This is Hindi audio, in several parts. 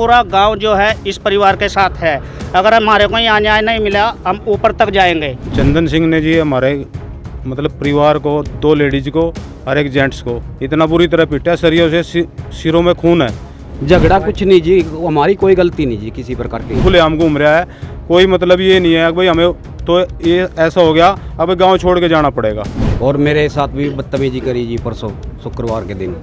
पूरा गांव जो है इस परिवार के साथ है। अगर हमारे को यहाँ न्याय नहीं मिला हम ऊपर तक जाएंगे। चंदन सिंह ने जी हमारे मतलब परिवार को, 2 लेडीज को और एक जेंट्स को इतना बुरी तरह पीटा, सरियों से सिरों में खून है। झगड़ा कुछ नहीं जी, हमारी कोई गलती नहीं जी किसी प्रकार की। खुलेआम घूम रहा है, कोई मतलब ये नहीं है कि भाई हमें तो ये ऐसा हो गया अब गांव छोड़ के जाना पड़ेगा। और मेरे साथ भी बदतमीजी करी जी परसों शुक्रवार के दिन,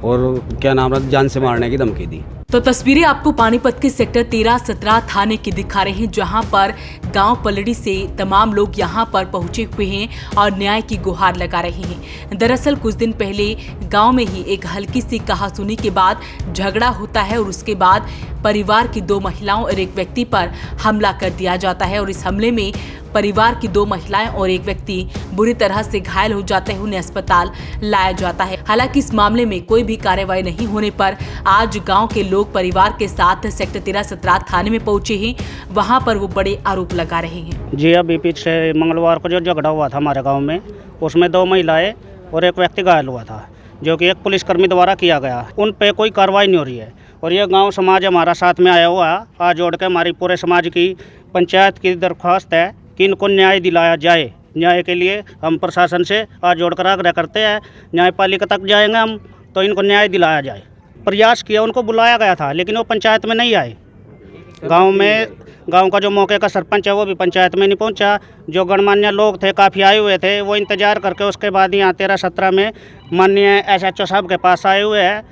और क्या नाम है, जान से मारने की धमकी दी। तो तस्वीरें आपको पानीपत के सेक्टर 13-17 थाने की दिखा रहे हैं, जहां पर गांव पलड़ी से तमाम लोग यहां पर पहुंचे हुए हैं और न्याय की गुहार लगा रहे हैं। दरअसल कुछ दिन पहले गांव में ही एक हल्की सी कहासुनी के बाद झगड़ा होता है और उसके बाद परिवार की 2 महिलाओं और एक व्यक्ति पर हमला कर दिया जाता है और इस हमले में परिवार की 2 महिलाएं और एक व्यक्ति बुरी तरह से घायल हो जाते हैं, उन्हें अस्पताल लाया जाता है। हालांकि इस मामले में कोई भी कार्रवाई नहीं होने पर आज गांव के लोग परिवार के साथ सेक्टर 13-17 थाने में पहुंचे हैं। वहां पर वो बड़े आरोप लगा रहे हैं। जी अभी पीछे मंगलवार को जो झगड़ा हुआ था हमारे गाँव में, उसमें 2 महिलाएं और एक व्यक्ति घायल हुआ था, जो कि एक पुलिसकर्मी द्वारा किया गया। उन पे कोई कार्रवाई नहीं हो रही है और ये गांव समाज हमारा साथ में आया हुआ है। आज जोड़ के हमारी पूरे समाज की पंचायत की दरख्वास्त है कि इनको न्याय दिलाया जाए। न्याय के लिए हम प्रशासन से आज जोड़कर आग्रह करते हैं, न्यायपालिका तक जाएंगे हम तो इनको न्याय दिलाया जाए। प्रयास किया, उनको बुलाया गया था लेकिन वो पंचायत में नहीं आए। गांव का जो मौके का सरपंच है वो भी पंचायत में नहीं पहुंचा। जो गणमान्य लोग थे काफ़ी आए हुए थे, वो इंतजार करके उसके बाद यहाँ 13-17 में माननीय SHO साहब के पास आए हुए हैं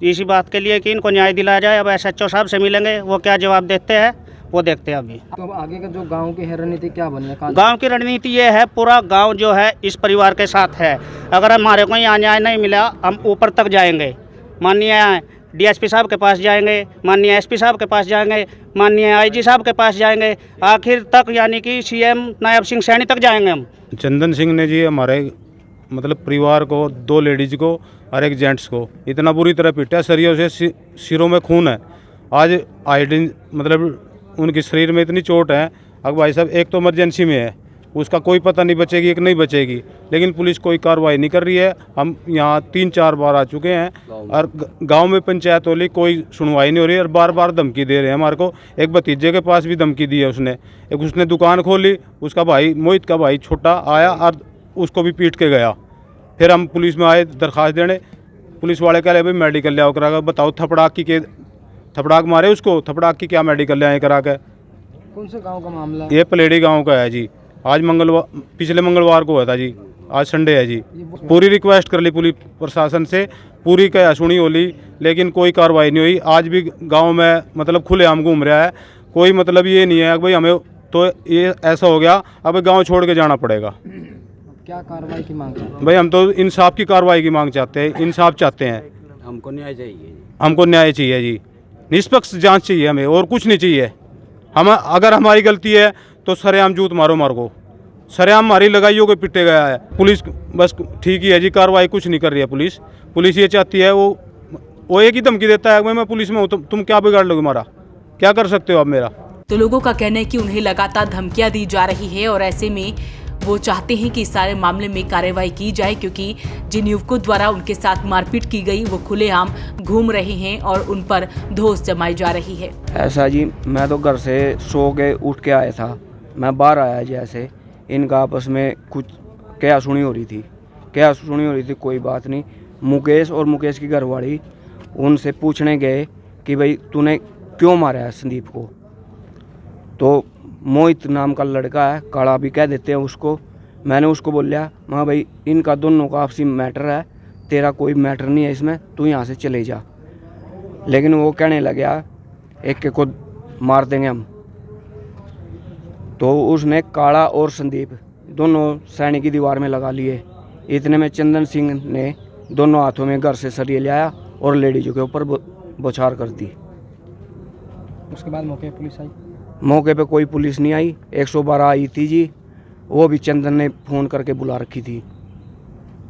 इसी बात के लिए कि इनको न्याय दिलाया जाए। अब SHO साहब से मिलेंगे, वो क्या जवाब देते हैं वो देखते हैं। अभी तो अब आगे का जो गांव की रणनीति क्या बनी है? गांव की रणनीति ये है, पूरा गांव जो है इस परिवार के साथ है। अगर हमारे को यहाँ न्याय नहीं मिला हम ऊपर तक जाएंगे। माननीय DSP साहब के पास जाएंगे, माननीय SP साहब के पास जाएंगे, माननीय IG साहब के पास जाएंगे, आखिर तक यानी कि CM नायब सिंह सैनी तक जाएंगे हम। चंदन सिंह ने जी हमारे मतलब परिवार को, 2 लेडीज को और एक जेंट्स को इतना बुरी तरह पीटा, सरियों से सिरों में खून है। आज आयोडीन मतलब उनके शरीर में इतनी चोट है। अब भाई साहब एक तो इमरजेंसी में है, उसका कोई पता नहीं बचेगी कि नहीं बचेगी, लेकिन पुलिस कोई कार्रवाई नहीं कर रही है। हम यहाँ 3-4 बार आ चुके हैं और गांव में पंचायत वाली कोई सुनवाई नहीं हो रही है और बार बार धमकी दे रहे हैं हमारे को। एक भतीजे के पास भी धमकी दी है उसने दुकान खोली, उसका भाई मोहित का भाई छोटा आया और उसको भी पीट के गया। फिर हम पुलिस में आए दरख्वास्त देने, पुलिस वाले कह रहे भाई मेडिकल ले आओ करा कर। बताओ थपड़ाक मारे उसको, थपड़ाक की क्या मेडिकल ले आए करा कर। कौन से गांव का मामला है? ये पलेड़ी गांव का है जी। आज पिछले मंगलवार को हुआ था जी, आज संडे है जी। पूरी रिक्वेस्ट कर ली पुलिस प्रशासन से, पूरी क्या सुनी होली, लेकिन कोई कार्रवाई नहीं हुई। आज भी गांव में मतलब खुलेआम घूम रहा है, कोई मतलब ये नहीं है कि भाई हमें तो ये ऐसा हो गया अब गांव छोड़ के जाना पड़ेगा। क्या कार्रवाई की मांग है? भाई हम तो इंसाफ की कार्रवाई की मांग चाहते हैं, इंसाफ चाहते हैं। हमको न्याय चाहिए। हमको न्याय चाहिए जी, निष्पक्ष जांच चाहिए हमें, और कुछ नहीं चाहिए। हम अगर हमारी गलती है तो सरेआम जूत मारो मार को, सरेआम हमारी लगाइयों को पिटे गया है। पुलिस बस ठीक ही है जी, कार्रवाई कुछ नहीं कर रही है पुलिस ये चाहती है, वो एक ही धमकी देता है मैं पुलिस में हूँ, तुम क्या बिगाड़ लोगे हमारा, क्या कर सकते हो आप मेरा। तो लोगों का कहना है कि उन्हें लगातार धमकियां दी जा रही है और ऐसे में वो चाहते हैं कि इस सारे मामले में कार्रवाई की जाए, क्योंकि जिन युवकों द्वारा उनके साथ मारपीट की गई वो खुलेआम घूम रहे हैं और उन पर धोस जमाई जा रही है। ऐसा जी, मैं तो घर से सो के उठ के आया था, मैं बाहर आया जी, ऐसे इनका आपस में कुछ क्या सुनी हो रही थी, कोई बात नहीं। मुकेश और मुकेश की घरवाली उनसे पूछने गए कि भाई तूने क्यों मारा है संदीप को। तो मोहित नाम का लड़का है, काला भी कह देते हैं उसको। मैंने उसको बोलिया, मैं भाई इनका दोनों का आपसी मैटर है, तेरा कोई मैटर नहीं है इसमें, तू यहाँ से चले जा। लेकिन वो कहने लगा एक को मार देंगे हम। तो उसने काला और संदीप दोनों सैनिक की दीवार में लगा लिए। इतने में चंदन सिंह ने दोनों हाथों में घर से सरिये लाया और लेडीजों के ऊपर बौछार कर दी। उसके बाद मौके पुलिस आई? मौके पे कोई पुलिस नहीं आई, 112 आई थी जी, वो भी चंदन ने फ़ोन करके बुला रखी थी।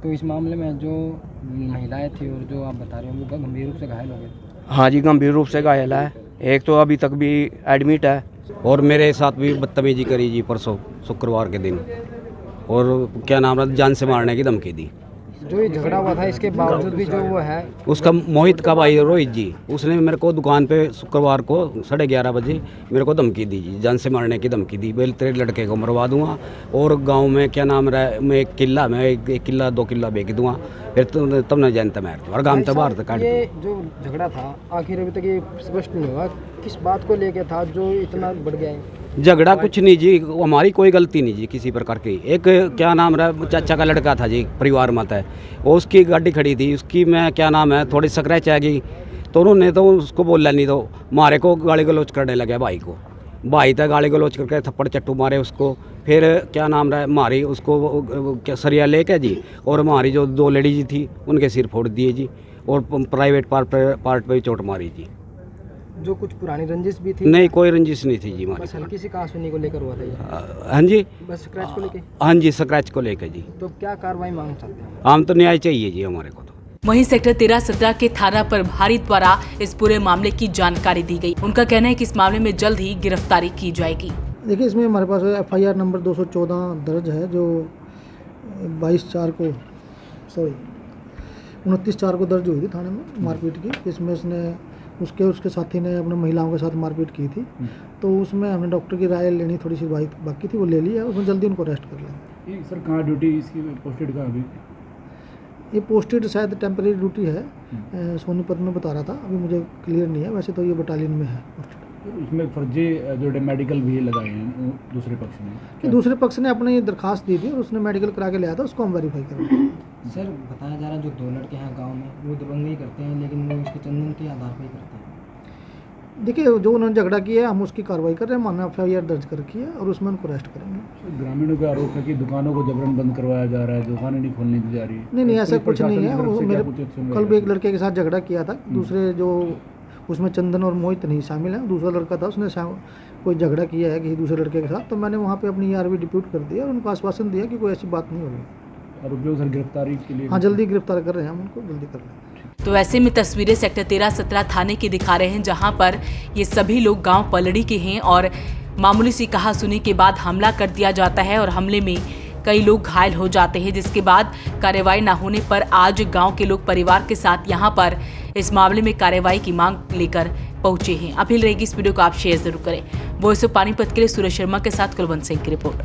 तो इस मामले में जो महिलाएं थी और जो आप बता रहे हो वो गंभीर रूप से घायल हो गए? हाँ जी, गंभीर रूप से घायल है, एक तो अभी तक भी एडमिट है। और मेरे साथ भी बदतमीजी करी जी परसों शुक्रवार के दिन, और क्या नाम है, जान से मारने की धमकी दी। जो ये झगड़ा हुआ था इसके बावजूद भी जो वो है उसका मोहित का भाई रोहित जी, उसने मेरे को दुकान पे शुक्रवार को 11:30 बजे मेरे को धमकी दी जी, जान से मारने की धमकी दी। बोले तेरे लड़के को मरवा दूंगा और गांव में क्या नाम रहा, मैं एक किला 2 किला बेच दूंगा, फिर तब न जानता मैं और गांव तो बाहर काट ये जो झगड़ा था आखिर अभी तक ये स्पष्ट नहीं हुआ किस बात को लेके था जो इतना बढ़ गया है। झगड़ा कुछ नहीं जी, हमारी कोई गलती नहीं जी किसी प्रकार की। एक क्या नाम रहा चाचा का लड़का था जी, परिवार मत है, वो उसकी गाड़ी खड़ी थी, उसकी मैं क्या नाम है थोड़ी स्क्रैच आ गई तो उन्होंने तो उसको बोला नहीं तो मारे को गाली गलौज करने लगे भाई को। भाई तक गाली गलौज करके थप्पड़ चट्टू मारे उसको, फिर क्या नाम रहा मारी उसको सरिया लेके जी, और हमारी जो 2 लेडीज थी उनके सिर फोड़ दिए जी, और प्राइवेट पार्ट पे भी चोट मारी जी। जो कुछ पुरानी रंजिश भी थी? नहीं, कोई रंजिश नहीं थी जी हमारी। बस हल्की सी कहासुनी को लेकर हुआ था ये? हाँ जी, बस स्क्रैच को लेके? हाँ जी, स्क्रैच को लेकर जी। तो क्या कार्रवाई मांग सकते हैं? हम तो न्याय चाहिए जी हमारे को तो। वहीं सेक्टर 13-17 के थाना प्रभारी द्वारा इस पूरे मामले की जानकारी दी गई। उनका कहना है कि इस मामले में जल्द ही गिरफ्तारी की जाएगी। देखिए, इसमें हमारे पास FIR नंबर 214 दर्ज है जो 29/4 को दर्ज हुई थी थाने में मारपीट की। इसमें उसके साथी ने अपने महिलाओं के साथ मारपीट की थी, तो उसमें हमने डॉक्टर की राय लेनी थोड़ी सी बाकी थी, वो ले ली है। उसमें जल्दी उनको अरेस्ट कर लेंगे। सर कहाँ ड्यूटी इसकी पोस्टेड कहाँ अभी? ये पोस्टेड शायद टेम्परेरी ड्यूटी है, सोनीपत में बता रहा था, अभी मुझे क्लियर नहीं है। वैसे तो ये बटालियन में है पोस्टेड। उसमें फर्जी जो मेडिकल भी लगाए हैं दूसरे पक्ष ने, कि दूसरे पक्ष ने अपनी दरखास्त दी थी और उसने मेडिकल करा के लिया था, उसको हम वेरीफाई करेंगे। सर बताया जा रहा है जो 2 lड़के हैं गांव में वो दबंगई करते हैं, लेकिन वो इसके चंदन के आधार पर ही करते हैं। देखिए, जो उन्होंने झगड़ा किया है हम उसकी कार्रवाई कर रहे हैं। हमने FIR दर्ज कर रखी है और उसमें उनको अरेस्ट करेंगे। ग्रामीणों का आरोप है कि दुकानों को जबरन बंद करवाया जा रहा है, दुकानें नहीं खोलने दी जा रही। नहीं, ऐसा कुछ नहीं है। वो मेरे कल भी एक लड़के के साथ झगड़ा किया था, दूसरे जो उसमें चंदन और मोहित नहीं शामिल है, दूसरा लड़का था, उसने कोई झगड़ा किया है किसी दूसरे लड़के के साथ, तो मैंने वहाँ पे अपनी ERV डिप्यूट कर दिया और उनको आश्वासन दिया कि कोई ऐसी बात नहीं होगी। आरोपियों सर गिरफ्तारी के लिए? हाँ, जल्दी गिरफ्तार कर रहे हैं हम उनको, जल्दी कर रहे हैं। तो ऐसे में तस्वीरें सेक्टर 13-17 थाने की दिखा रहे हैं, जहां पर ये सभी लोग गांव पलड़ी के हैं और मामूली सी कहासुनी के बाद हमला कर दिया जाता है और हमले में कई लोग घायल हो जाते हैं, जिसके बाद कार्रवाई न होने पर आज गांव के लोग परिवार के साथ यहां पर इस मामले में कार्रवाई की मांग लेकर पहुंचे हैं। अपील रहेगी इस वीडियो को आप शेयर जरूर करें। वॉइस ऑफ पानीपत के लिए सुरेश शर्मा के साथ कुलवंत सिंह की रिपोर्ट।